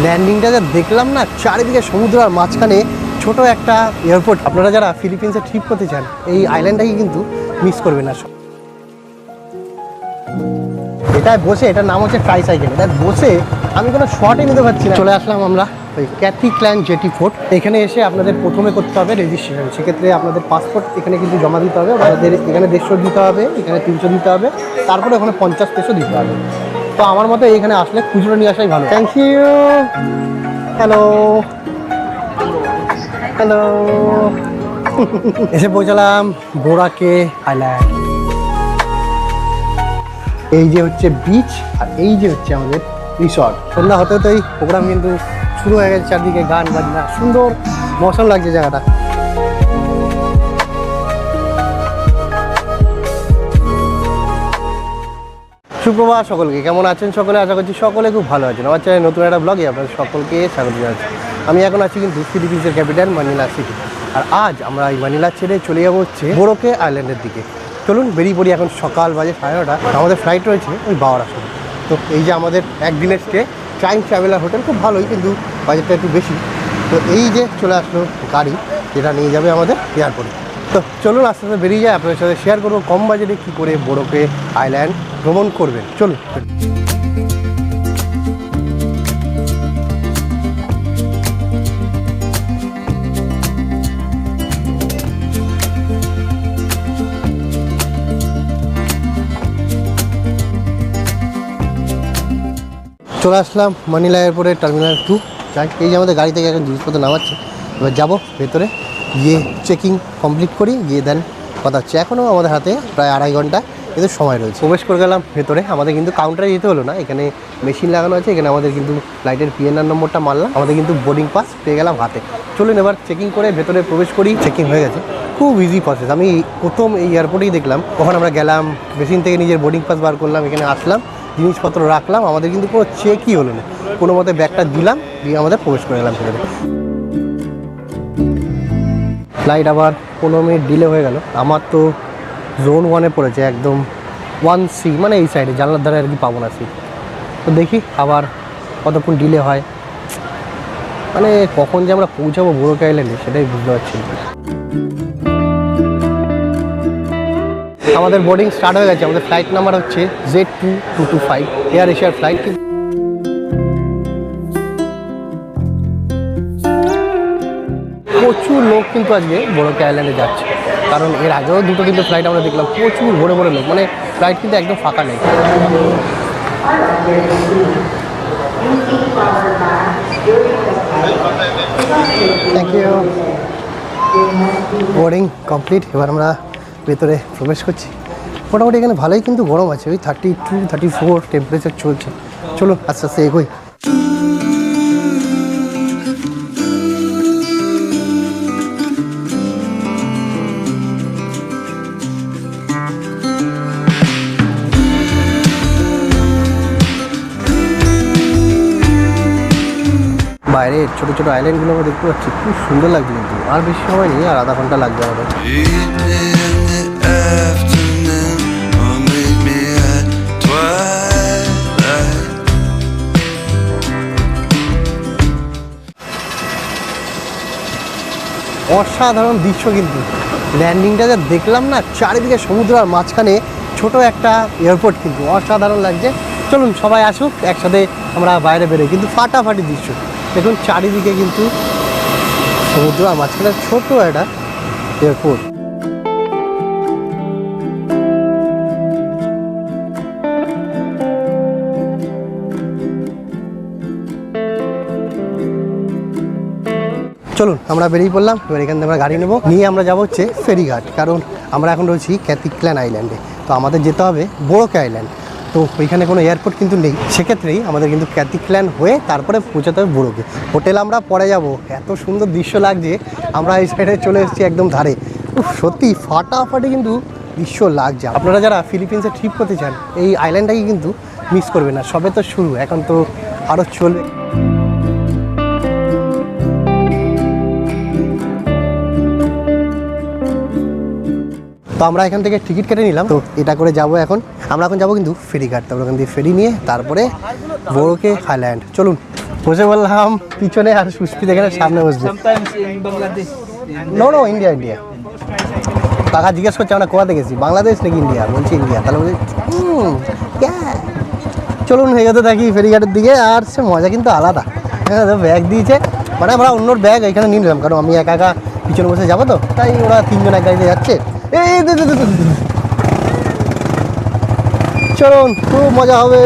ল্যান্ডিংটা যা দেখলাম না, চারিদিকে সমুদ্র আর মাঝখানে ছোট একটা এয়ারপোর্ট। আপনারা যারা ফিলিপিন্সে ট্রিপ করতে চান এই আইল্যান্ডটাকে কিন্তু মিস করবেন না। এটায় বসে, এটার নাম হচ্ছে ট্রাইসাইকেল, এটা বসে আমি কোনো শর্টই নিতে পারছি না। চলে আসলাম আমরা ওই ক্যাথিক্ল্যান জেটি ফোর্ট। এখানে এসে আপনাদের প্রথমে করতে হবে রেজিস্ট্রেশন। সেক্ষেত্রে আপনাদের পাসপোর্ট এখানে কিন্তু জমা দিতে হবে, আপনাদের এখানে 150 দিতে হবে, এখানে 300 দিতে হবে, তারপরে ওখানে 50 পেসো দিতে হবে। তো আমার মতে এখানে আসলে খুচরো নিয়ে আসাই ভালো। Thank you. Hello hello. এসে পৌঁছালাম বোরাকে আইল্যান্ড। এই যে হচ্ছে বিচ আর এই যে হচ্ছে আমাদের রিসর্ট। সন্ধ্যা হতে হতেই প্রোগ্রাম কিন্তু শুরু হয়ে গেছে, চারদিকে গান বাজনা, সুন্দর মৌসুম লাগছে জায়গাটা। সুপ্রভাত সকলকে, কেমন আছেন সকলে? আশা করছি সকলে খুব ভালো আছেন। আমার চ্যানেলে নতুন একটা ব্লগে আপনাদের সকলকে স্বাগত জানাচ্ছি। আমি এখন আছি কিন্তু ফিলিপিন্সের ক্যাপিটাল মানিলা সিটি। আর আজ আমরা এই মানিলা ছেড়ে চলে যাবো হচ্ছে বোরোকে আইল্যান্ডের দিকে। চলুন বেরিয়ে পড়ি। এখন সকাল বাজে 9:30, আমাদের ফ্লাইট রয়েছে ওই 12টার সময়। তো এই যে আমাদের একদিনের স্টে, টাইম ট্রাভেলার হোটেল, খুব ভালোই, কিন্তু বাজেটটা একটু বেশি। তো এই যে চলে আসলো গাড়ি, যেটা নিয়ে যাবে আমাদের এয়ারপোর্টে। তো চলুন আস্তে আস্তে বেরিয়ে যায়, আপনাদের সাথে শেয়ার করবো কম বাজেটে কী করে বোরোকে আইল্যান্ড ভ্রমণ করবেন। চলুন। চলে আসলাম মানিলা এয়ারপোর্টের টার্মিনাল 2। যাই, এই যে আমাদের গাড়ি থেকে এখন জিনিসপত্র নামাচ্ছে। এবার যাবো ভেতরে, গিয়ে চেকিং কমপ্লিট করি, গিয়ে দেন কথা হচ্ছে। এখনও আমাদের হাতে প্রায় 2.5 ঘন্টা কিন্তু সময় রয়েছে। প্রবেশ করে গেলাম ভেতরে। আমাদের কিন্তু কাউন্টারে যেতে হলো না, এখানে মেশিন লাগানো আছে। এখানে আমাদের কিন্তু ফ্লাইটের PNR নম্বরটা মারলাম, আমাদের কিন্তু বোর্ডিং পাস পেয়ে গেলাম হাতে। চলুন এবার চেকিং করে ভেতরে প্রবেশ করি। চেকিং হয়ে গেছে, খুব ইজি প্রসেস। আমি প্রথম এই এয়ারপোর্টেই দেখলাম, কখন আমরা গেলাম, মেশিন থেকে নিজের বোর্ডিং পাস বার করলাম, এখানে আসলাম, জিনিসপত্র রাখলাম, আমাদের কিন্তু কোনো চেকই হলো না। কোনো মতে ব্যাগটা দিলাম, দিয়ে আমাদের প্রবেশ করে গেলাম ভেতরে। ফ্লাইট আবার 15 মিনিট ডিলে হয়ে গেল। আমার তো জোন 1-এ পড়েছে, একদম 1C, মানে এই সাইডে জানলার ধারে আর কি পাবো না সিট। তো দেখি আবার কতক্ষণ ডিলে হয়, মানে কখন যে আমরা পৌঁছাবো বোরোকে আইল্যান্ডে সেটাই বুঝতে পারছি না। আমাদের বোর্ডিং স্টার্ট হয়ে গেছে। আমাদের ফ্লাইট নাম্বার হচ্ছে Z2225, এয়ার এশিয়ার ফ্লাইট। প্রচুর লোক কিন্তু আজকে বোরোকে আইল্যান্ডে যাচ্ছে, কারণ এর আগেও দুটো কিন্তু ফ্লাইট আমরা দেখলাম, প্রচুর ভরে ভরে লোক, মানে ফ্লাইট কিন্তু একদম ফাঁকা নেই। Thank you. Boarding complete. এবার আমরা ভেতরে প্রবেশ করছি। মোটামুটি এখানে ভালোই কিন্তু গরম আছে, ওই 32-34 টেম্পারেচার চলছে। চলুন আস্তে আস্তে এগোই। বাইরের ছোটো ছোটো আইল্যান্ডগুলো আমরা দেখতে পাচ্ছি, খুব সুন্দর লাগছে। কিন্তু আর বেশি সময় নেই, আর আধা ঘন্টা লাগবে আমাদের। অসাধারণ দৃশ্য কিন্তু, ল্যান্ডিংটা যা দেখলাম না, চারিদিকে সমুদ্র আর মাঝখানে ছোট একটা এয়ারপোর্ট, কিন্তু অসাধারণ লাগছে। চলুন সবাই আসুক, একসাথে আমরা বাইরে বেরোই। কিন্তু ফাটাফাটি দৃশ্য দেখুন, চারিদিকে কিন্তু সমুদ্র আর মাঝখানে ছোট একটা এয়ারপোর্ট। চলুন আমরা বেরিয়ে পড়লাম। এবার এখান থেকে আমরা গাড়ি নেবো, নিয়ে আমরা যাবো হচ্ছে ফেরিঘাট, কারণ আমরা এখন রয়েছি ক্যাথিক্ল্যান আইল্যান্ডে। তো আমাদের যেতে হবে বোরোকে আইল্যান্ড। তো ওইখানে কোনো এয়ারপোর্ট কিন্তু নেই, সেক্ষেত্রেই আমাদের কিন্তু ক্যাথিক্ল্যান হয়ে তারপরে পৌঁছাতে হবে বোরোকে। হোটেল আমরা পরে যাব। এত সুন্দর দৃশ্য লাগছে, আমরা এই সাইডে চলে এসেছি একদম ধারে। সত্যি ফাটাফাটি কিন্তু দৃশ্য লাগছে। আপনারা যারা ফিলিপিন্সে ট্রিপ করতে চান এই আইল্যান্ডটাকে কিন্তু মিস করবেন না। সবে তো শুরু, এখন তো আরও চলবে। তো আমরা এখান থেকে টিকিট কেটে নিলাম, তো এটা করে যাব। এখন আমরা যাবো কিন্তু ফেরিঘাট, তারপর ওখান থেকে ফেরি নিয়ে তারপরে বোরোকে আইল্যান্ড। চলুন। বসে বললাম পিছনে আর সুস্মিত এখানে সামনে বসবে। No India India. কাকা জিজ্ঞেস করছে আমরা কোথাতে গেছি, বাংলাদেশ নাকি ইন্ডিয়া? বলছি ইন্ডিয়া। তাহলে বলছি চলুন এগোতে থাকি ফেরিঘাটের দিকে। আর সে মজা কিন্তু আলাদা। হ্যাঁ ব্যাগ দিয়েছে, মানে আমরা অন্যর ব্যাগ এখানে নিয়ে নিলাম, কারণ আমি একা একা পিছনে বসে যাবো তো, তাই ওরা তিনজন এক গাড়িতে যাচ্ছে। এই চলুন খুব মজা হবে।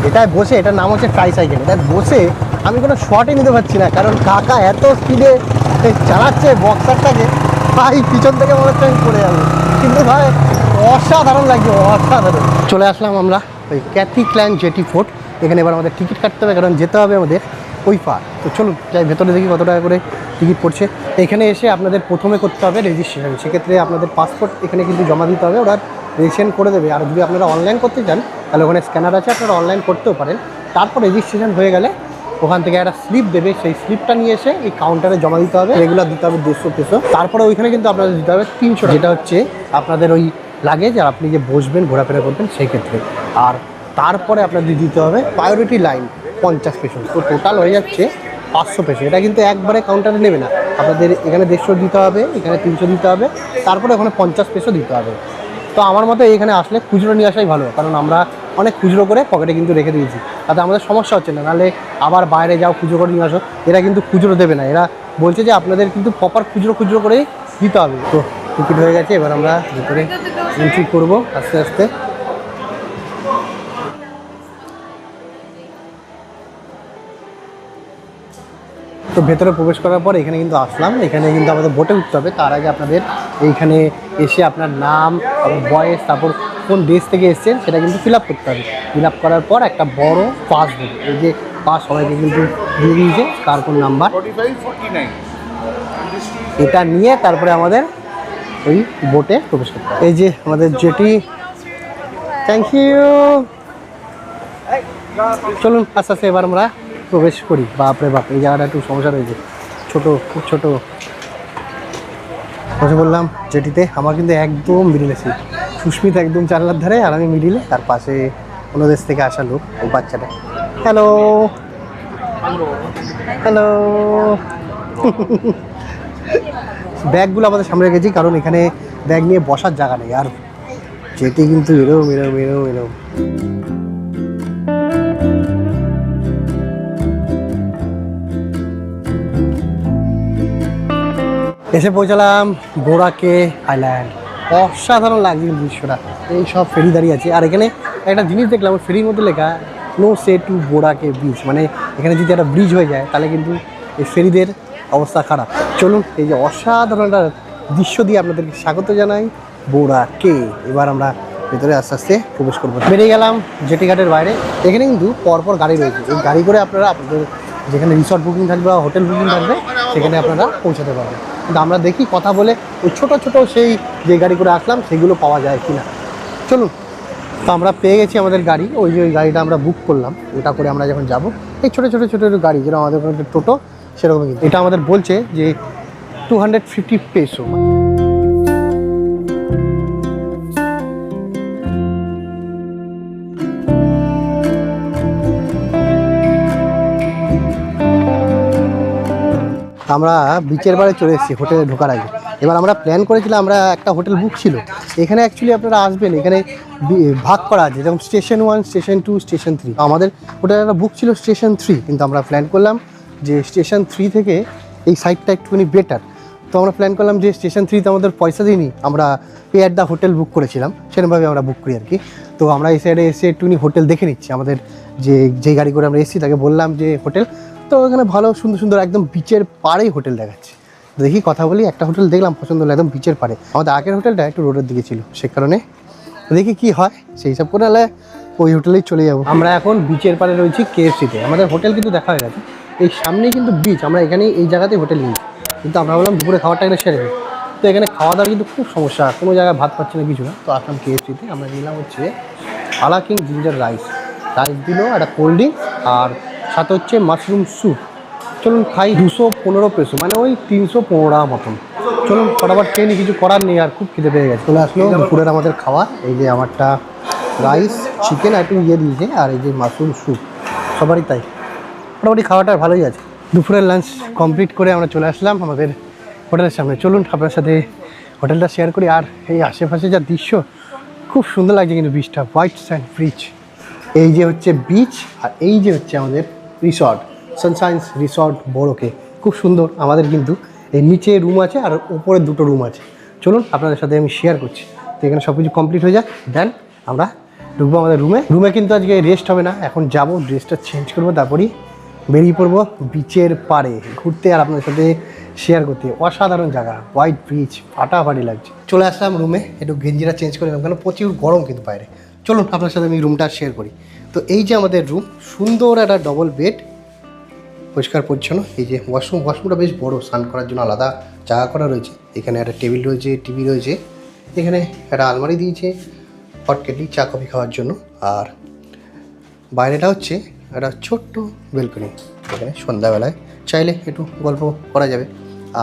এটায় বসে, এটার নাম হচ্ছে ট্রাইসাইকেল, এটায় বসে আমি কোনো শটই নিতে পারছি না, কারণ কাকা এত স্পিডে চালাচ্ছে বক্সারটাকে, ভাই পিছন থেকে মনে হচ্ছে আমি পড়ে যাবো। কিন্তু ভাই অসাধারণ লাগছে, অসাধারণ। চলে আসলাম আমরা ওই ক্যাথি ক্ল্যান জেটি ফোর্ট। এখানে এবার আমাদের টিকিট কাটতে হবে, কারণ যেতে হবে আমাদের ওই পার। তো চলুন যাই ভেতরে, দেখি কত টাকা করে টিকিট পড়ছে। এখানে এসে আপনাদের প্রথমে করতে হবে রেজিস্ট্রেশন। সেক্ষেত্রে আপনাদের পাসপোর্ট এখানে কিন্তু জমা দিতে হবে, ওরা রেজিস্ট্রেশন করে দেবে। আর যদি আপনারা অনলাইন করতে চান তাহলে ওখানে স্ক্যানার আছে, আপনারা অনলাইন করতেও পারেন। তারপর রেজিস্ট্রেশন হয়ে গেলে ওখান থেকে একটা স্লিপ দেবে, সেই স্লিপটা নিয়ে এসে এই কাউন্টারে জমা দিতে হবে। রেগুলার দিতে হবে 150 পেসো। তারপরে ওইখানে কিন্তু আপনাদের দিতে হবে 300 টাকা, যেটা হচ্ছে আপনাদের ওই লাগেজ আর আপনি যে বসবেন ঘোরাফেরা করবেন সেই ক্ষেত্রে। আর তারপরে আপনাদের দিতে হবে প্রায়োরিটি লাইন 50 পেসো। তো টোটাল হয়ে যাচ্ছে 500 পেসো। এটা কিন্তু একবারে কাউন্টারে নেবে না, আপনাদের এখানে 150 দিতে হবে, এখানে 300 দিতে হবে, তারপরে ওখানে 50 পেসো দিতে হবে। তো আমার মতে এখানে আসলে খুচরো নিয়ে আসাই ভালো, কারণ আমরা অনেক খুচরো করে পকেটে কিন্তু রেখে দিয়েছি, তাতে আমাদের সমস্যা হচ্ছে না। নাহলে আবার বাইরে যাও খুচরো করে নিয়ে আসো, এরা কিন্তু খুচরো দেবে না। এরা বলছে যে আপনাদের কিন্তু প্রপার খুচরো করেই দিতে হবে। তো টিকিট হয়ে গেছে, এবার আমরা ভিতরে এন্ট্রি করবো আস্তে আস্তে। তো ভেতরে প্রবেশ করার পর এখানে কিন্তু আসলাম, এখানে কিন্তু আমাদের বোটে উঠতে হবে। তার আগে আপনাদের এইখানে এসে আপনার নাম, তারপর বয়স, তারপর কোন দেশ থেকে এসছেন সেটা কিন্তু ফিল আপ করতে হবে। ফিল আপ করার পর একটা বড় পাস দেবে, এই যে পাস সবাইকে কিন্তু দিয়ে দিয়েছে, কার কোন নাম্বার, এটা নিয়ে তারপরে আমাদের ওই বোটে প্রবেশ করতে হবে। এই যে আমাদের জেটি, থ্যাংক ইউ। চলুন আস্তে আস্তে এবার আমরা প্রবেশ করি। বাপরে বাপ, এই জায়গাটা একটু সমস্যা রয়েছে, ছোটো, খুব ছোটো। বসে বললাম জেটিতে। আমার কিন্তু একদম মিডিলে সিট, সুস্মিত একদম জানলার ধারে আর আমি মিডিলে, তার পাশে অন্য দেশ থেকে আসা লোক, ওই বাচ্চাটা। Hello hello. ব্যাগগুলো আমাদের সামনে রেখেছি, কারণ এখানে ব্যাগ নিয়ে বসার জায়গা নেই। আর জেটি কিন্তু এরম এরম এরম এরম। এসে পৌঁছালাম বোরাকে আইল্যান্ড। অসাধারণ লাগছে দৃশ্যটা, এই সব ফেরি দাঁড়িয়ে আছে। আর এখানে একটা জিনিস দেখলাম, ফেরির মধ্যে লেখা নো সে টু বোরাকে ব্রিজ, মানে এখানে যদি একটা ব্রিজ হয়ে যায় তাহলে কিন্তু এই ফেরিদের অবস্থা খারাপ। চলুন এই যে অসাধারণ একটা দৃশ্য দিয়ে আপনাদেরকে স্বাগত জানাই বোরাকে। এবার আমরা ভেতরে আস্তে আস্তে প্রবেশ করবো। বেরিয়ে গেলাম জেটি ঘাটের বাইরে। এখানে কিন্তু পরপর গাড়ি রয়েছে, এই গাড়ি করে আপনারা আপনাদের যেখানে রিসর্ট বুকিং থাকবে বা হোটেল বুকিং থাকবে সেখানে আপনারা পৌঁছাতে পারবেন। কিন্তু আমরা দেখি কথা বলে ওই ছোটো ছোটো সেই যে গাড়ি করে আসলাম সেগুলো পাওয়া যায় কি না। চলুন, তো আমরা পেয়ে গেছি আমাদের গাড়ি। ওই যে ওই গাড়িটা আমরা বুক করলাম, ওটা করে আমরা যখন যাব, এই ছোটো ছোটো ছোটো গাড়ি যেরকম আমাদের টোটো সেরকম, কিন্তু এটা আমাদের বলছে যে 250 পেসো। আমরা বিচের বারে চলে এসেছি হোটেলে ঢোকার আগে। এবার আমরা প্ল্যান করেছিলাম, আমরা একটা হোটেল বুক ছিল এখানে। অ্যাকচুয়ালি আপনারা আসবেন, এখানে ভাগ করা আছে, যেমন স্টেশন 1, স্টেশন 2, স্টেশন 3। আমাদের হোটেলে একটা বুক ছিল স্টেশন 3, কিন্তু আমরা প্ল্যান করলাম যে স্টেশন 3 থেকে এই সাইডটা একটুখানি বেটার। তো আমরা প্ল্যান করলাম যে স্টেশন 3তে আমাদের পয়সা দিইনি, আমরা pay at the hotel book করেছিলাম, সেরকমভাবে আমরা বুক করি আর কি। তো আমরা এই সাইডে এসে একটুখানি হোটেল দেখে নিচ্ছি। আমাদের যে গাড়ি করে আমরা এসেছি তাকে বললাম যে হোটেল, তো এখানে ভালো সুন্দর সুন্দর একদম বিচের পাড়েই হোটেল দেখাচ্ছে। দেখি কথা বলি, একটা হোটেল দেখলাম পছন্দ হলো, একদম বিচের পাড়ে। আমাদের আগের হোটেলটা একটু রোডের দিকে ছিল, সে কারণে দেখি কি হয়, সেই হিসাব করে হলে ওই হোটেলেই চলে যাবো। আমরা এখন বিচের পাড়ে রয়েছি KFC-তে। আমাদের হোটেল কিন্তু দেখা হয়ে গেছে, এই সামনেই কিন্তু বিচ। আমরা এখানেই এই জায়গাতেই হোটেল নিই, কিন্তু আমরা বললাম দুপুরে খাবারটা এখানে সেরে নিই। তো এখানে খাওয়া দাওয়ার কিন্তু খুব সমস্যা, কোনো জায়গায় ভাত পাচ্ছি না, কিছু না। তো আসলাম KFC-তে। আমরা নিলাম হচ্ছে আলা কিং জিঞ্জার রাইস দিল, একটা কোল্ড ড্রিঙ্কস, আর সাথে হচ্ছে মাশরুম স্যুপ। চলুন খাই। 215 পেসো, মানে ওই 315 টাকা মতন। চলুন ফটাফট খেয়ে নিই, কিছু করার নেই, আর খুব খিদে পেয়ে গেছে। চলে আসলো দুপুরের আমাদের খাওয়া। এই যে আমারটা রাইস, চিকেন আর একটু দিয়েছে, আর এই যে মাশরুম স্যুপ, সবারই তাই। মোটামুটি খাওয়াটা ভালোই আছে। দুপুরের লাঞ্চ কমপ্লিট করে আমরা চলে আসলাম আমাদের হোটেলের সামনে। চলুন আপনার সাথে হোটেলটা শেয়ার করি। আর এই আশেপাশে যা দৃশ্য, খুব সুন্দর লাগছে কিন্তু বিচটা, হোয়াইট স্যান্ড ব্রিজ। এই যে হচ্ছে বিচ, আর এই যে হচ্ছে আমাদের রিসর্ট, সানশাইন রিসর্ট বড়োকে। খুব সুন্দর। আমাদের কিন্তু এই নিচে রুম আছে আর উপরে দুটো রুম আছে। চলুন আপনাদের সাথে আমি শেয়ার করছি। তো এখানে সব কিছু কমপ্লিট হয়ে যায়, দেন আমরা ঢুকবো আমাদের রুমে কিন্তু আজকে রেস্ট হবে না, এখন যাবো, ড্রেসটা চেঞ্জ করবো, তারপরেই বেরিয়ে পড়বো বিচের পাড়ে ঘুরতে আর আপনাদের সাথে শেয়ার করতে। অসাধারণ জায়গা, হোয়াইট ব্রিজ, ফাটাফাটি লাগছে। চলে আসলাম রুমে, একটু গেঞ্জিটা চেঞ্জ করে নিলাম, কারণ প্রচুর গরম কিন্তু বাইরে। চলুন আপনার সাথে আমি রুমটা শেয়ার করি। তো এই যে আমাদের রুম, সুন্দর একটা ডবল বেড, পরিষ্কার পরিচ্ছন্ন। এই যে ওয়াশরুমটা বেশ বড়, স্নান করার জন্য আলাদা জায়গা করা রয়েছে। এখানে একটা টেবিল রয়েছে, টিভি রয়েছে, এখানে একটা আলমারি দিয়েছে হট কেটলি চা কফি খাওয়ার জন্য। আর বাইরেটা হচ্ছে একটা ছোট্ট বেলকনি, এখানে সন্ধ্যাবেলায় চাইলে একটু গল্প করা যাবে।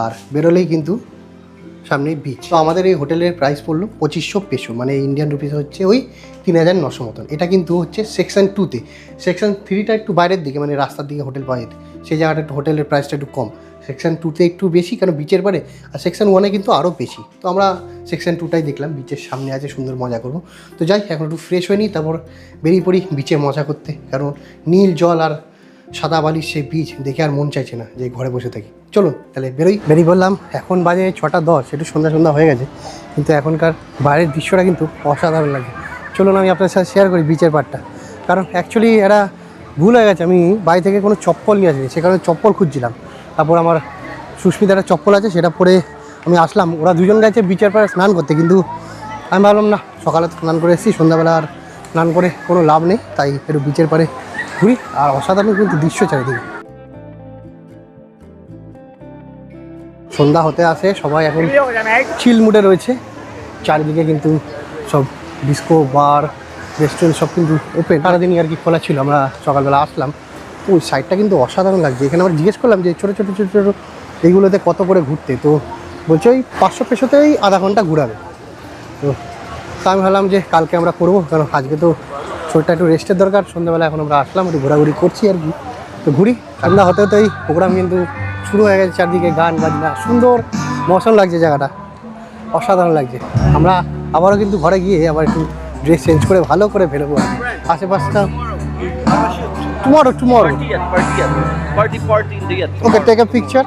আর বেরোলেই কিন্তু সামনেই বিচ। তো আমাদের এই হোটেলের প্রাইস পড়লো 2500 পেসো, মানে ইন্ডিয়ান রুপিস হচ্ছে ওই 3900 মতন। এটা কিন্তু হচ্ছে সেকশন 2তে। সেকশন 3টা একটু বাইরের দিকে, মানে রাস্তার দিকে হোটেল পাওয়া যেত, সেই জায়গাটা একটু হোটেলের প্রাইসটা একটু কম। সেকশন 2তে একটু বেশি, কারণ বিচের পারে। আর সেকশন 1-এ কিন্তু আরও বেশি। তো আমরা সেকশন 2টাই দেখলাম, বিচের সামনে আছে, সুন্দর মজা করবো। তো যাই, এখন একটু ফ্রেশ হয়ে নিই, তারপর বেরিয়ে পড়ি বিচে মজা করতে। কারণ নীল জল আর সাদা বালির সেই বিচ দেখে আর মন চাইছে না যে ঘরে বসে থাকি। চলুন তাহলে বেরিয়ে বললাম। এখন বাজে 6:10, একটু সন্ধ্যা হয়ে গেছে, কিন্তু এখনকার বাইরের দৃশ্যটা কিন্তু অসাধারণ লাগে। চলুন আমি আপনার সাথে শেয়ার করি বিচের পাড়টা। কারণ অ্যাকচুয়ালি এটা ভুল হয়ে গেছে, আমি বাড়ি থেকে কোনো চপ্পল নিয়ে আসিনি, সে কারণে চপ্পল খুঁজছিলাম। তারপর আমার সুস্মিতার একটা চপ্পল আছে, সেটা পরে আমি আসলাম। ওরা দুজন গেছে বিচের পাড়ে স্নান করতে, কিন্তু আমি ভাবলাম না, সকালে তো স্নান করে এসেছি, সন্ধ্যাবেলা আর স্নান করে কোনো লাভ নেই, তাই একটু বিচের পাড়ে ঘুরি। আর অসাধারণ কিন্তু দৃশ্য চারিদিকে। সন্ধ্যা হতে আসে, সবাই এখন চিল মুডে রয়েছে। চারিদিকে কিন্তু সব ডিস্কো, বার, রেস্টুরেন্ট সব কিন্তু ওপেন, সারাদিনই আর কি খোলা ছিল। আমরা সকালবেলা আসলাম, তো ওই সাইডটা কিন্তু অসাধারণ লাগছে। এখানে আমরা জিজ্ঞেস করলাম যে ছোটো ছোটো এইগুলোতে কত করে ঘুরতে, তো বলছে ওই 500 পেসোতেই আধা ঘন্টা ঘুরাবে। তো আমি ভাবলাম যে কালকে আমরা করবো, কারণ আজকে তো শরীরটা একটু রেস্টের দরকার। সন্ধ্যাবেলা এখন আমরা আসলাম, একটু ঘোরাঘুরি করছি আর কি। তো ঘুরি, সন্ধ্যা হতে হতেই প্রোগ্রাম কিন্তু শুরু হয়ে গেছে, চারদিকে গান বাজনা, সুন্দর মৌসুম লাগছে, জায়গাটা অসাধারণ লাগছে। আমরা আবারও কিন্তু ঘরে গিয়ে আবার একটু ড্রেস চেঞ্জ করে ভালো করে বেরোবো। আশেপাশটা tomorrow okay, take a picture.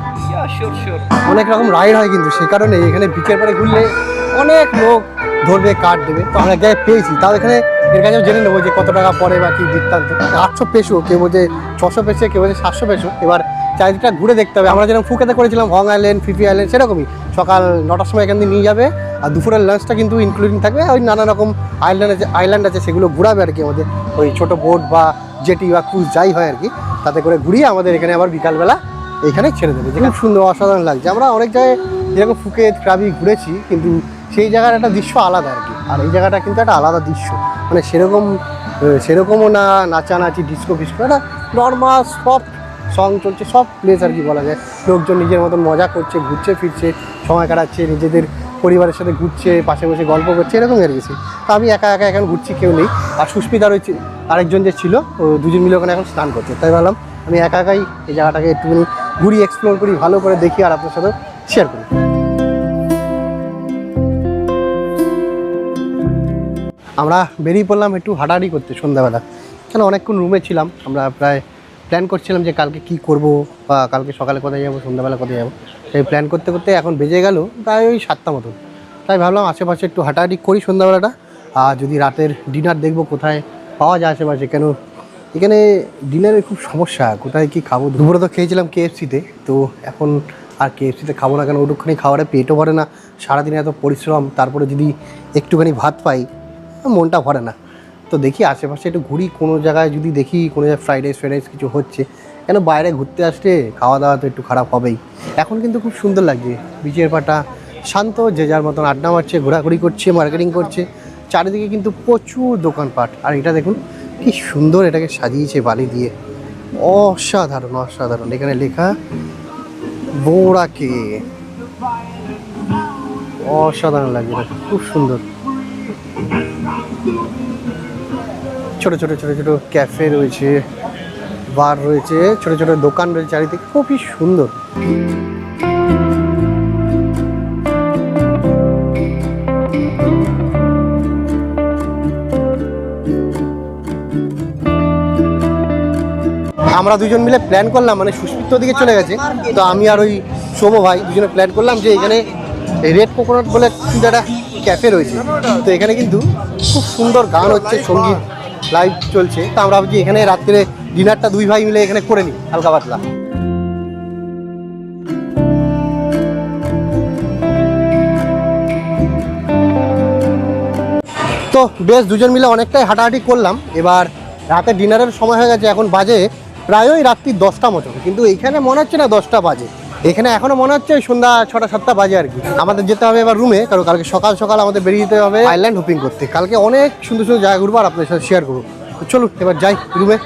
অনেক রকম রাইড হয় কিন্তু, সে কারণে এখানে বিচের পরে ঘুরলে অনেক লোক ধরবে, কার্ড দেবে। তো আমরা জায়গায় পেয়েছি, তাও এখানে এর কাছেও জেনে নেবো যে কত টাকা পড়ে বা কী বৃত্তান্ত। 800 পেসো, কেউ বলছে 600 পেসো, কেউ বলছে 700 পেসো। এবার চারিদিকটা ঘুরে দেখতে হবে। আমরা যেরকম ফুকেতে করেছিলাম, হং আইল্যান্ড, ফিফি আইল্যান্ড, সেরকমই সকাল 9টার সময় এখান থেকে নিয়ে যাবে। আর দুপুরের লাঞ্চটা কিন্তু ইনক্লুডিং থাকবে। ওই নানা রকম আইল্যান্ড আছে, সেগুলো ঘুরাবে আর কি আমাদের, ওই ছোটো বোট বা জেটি বা ক্রুজ যাই হয় আর কি, তাতে করে ঘুরিয়ে আমাদের এখানে আবার বিকালবেলা এখানে ছেড়ে দেবে। খুব সুন্দর, অসাধারণ লাগছে। আমরা অনেক জায়গায় যেরকম ফুকেত, ক্রাবি ঘুরেছি, কিন্তু সেই জায়গার একটা দৃশ্য আলাদা আর কি। আর এই জায়গাটা কিন্তু একটা আলাদা দৃশ্য, মানে সেরকমও না নাচানাচি, ডিস্কো ফিস্কো, একটা নর্মাল সফট সং চলছে, সব প্লেস আর কি বলা যায়। লোকজন নিজের মতন মজা করছে, ঘুরছে ফিরছে, সময় কাটাচ্ছে, নিজেদের পরিবারের সাথে ঘুরছে, পাশে বসে গল্প করছে, এরকম আর কিছু। তো আমি একা এখন ঘুরছি, কেউ নেই। আর সুস্মিতার রয়েছে আরেকজন যে ছিল, ও দুজন মিলে ওখানে এখন স্নান করছে। তাই ভাবলাম আমি একাই এই জায়গাটাকে একটুখানি ঘুরি, এক্সপ্লোর করি, ভালো করে দেখি, আর আপনার সাথে শেয়ার করি। আমরা বেরিয়ে পড়লাম একটু হাঁটাহাঁটি করতে সন্ধ্যাবেলা, কেন অনেকক্ষণ রুমে ছিলাম। আমরা প্রায় প্ল্যান করছিলাম যে কালকে কি করব, বা কালকে সকালে কোথায় যাবো, সন্ধ্যাবেলা কোথায় যাবো, সেই প্ল্যান করতে করতে এখন বেজে গেল প্রায় ওই 7টা মতন। তাই ভাবলাম আশেপাশে একটু হাঁটাহাঁটি করি সন্ধ্যাবেলাটা। আর যদি রাতের ডিনার দেখবো কোথায় পাওয়া যায় আশেপাশে, কেন এখানে ডিনারের খুব সমস্যা, কোথায় কি খাবো। দুপুরে তো খেয়েছিলাম KFC-তে, তো এখন আর KFC-তে খাবো না, কেন ওটুকুখানি খাবারে পেটও ভরে না। সারাদিনে এত পরিশ্রম, তারপরে যদি একটুখানি ভাত পাই, মনটা ভরে না। তো দেখি আশেপাশে একটু ঘুরি, কোনো জায়গায় যদি দেখি কোনো জায়গায় ফ্রাইড রাইস কিছু হচ্ছে, কেন বাইরে ঘুরতে আসলে খাওয়া দাওয়া তো একটু খারাপ হবেই। এখন কিন্তু খুব সুন্দর লাগছে, বিচের পাটা শান্ত, যে যার মতন আড্ডা মারছে, ঘোরাঘুরি করছে, মার্কেটিং করছে। চারিদিকে কিন্তু প্রচুর দোকানপাট। আর এটা দেখুন কি সুন্দর এটাকে সাজিয়েছে বালি দিয়ে, অসাধারণ অসাধারণ। এখানে লেখা বোরাকে, অসাধারণ লাগছে, খুব সুন্দর। ছোট ছোট ছোট ছোট ক্যাফে রয়েছে, বার রয়েছে, ছোট ছোট দোকান রয়েছে চারিদিকে, খুবই সুন্দর। আমরা দুজন মিলে প্ল্যান করলাম, মানে সুস্মিত দিকে চলে গেছে, তো আমি আর ওই সোমো ভাই দুজনে প্ল্যান করলাম যে এখানে রেড কোকোনাট বলে কিন্তু একটা ক্যাফে রয়েছে, তো এখানে কিন্তু খুব সুন্দর গান হচ্ছে, সঙ্গীত লাইভ চলছে, তো আমরা ভাবছি এখানে রাত্রে ডিনারটা দুই ভাই মিলে এখানে করে নিই হালকা পাতলা। তো বেশ দুজন মিলে অনেকটাই হাঁটাহাঁটি করলাম। এবার রাতে ডিনারের সময় হয়ে গেছে, এখন বাজে প্রায়ই রাত্রি 10টা মতো, কিন্তু এইখানে মনে হচ্ছে না 10টা বাজে, এখানে এখনো মনে হচ্ছে ওই সন্ধ্যা 6টা-7টা বাজে আর কি। আমাদের যেতে হবে এবার রুমে, কারণ কালকে সকাল সকাল আমাদের বেরিয়ে যেতে হবে আইল্যান্ড হপিং করতে। কালকে অনেক সুন্দর সুন্দর জায়গা ঘুরবো আর আপনাদের সাথে শেয়ার করবো। তো চলুন এবার যাই রুমে।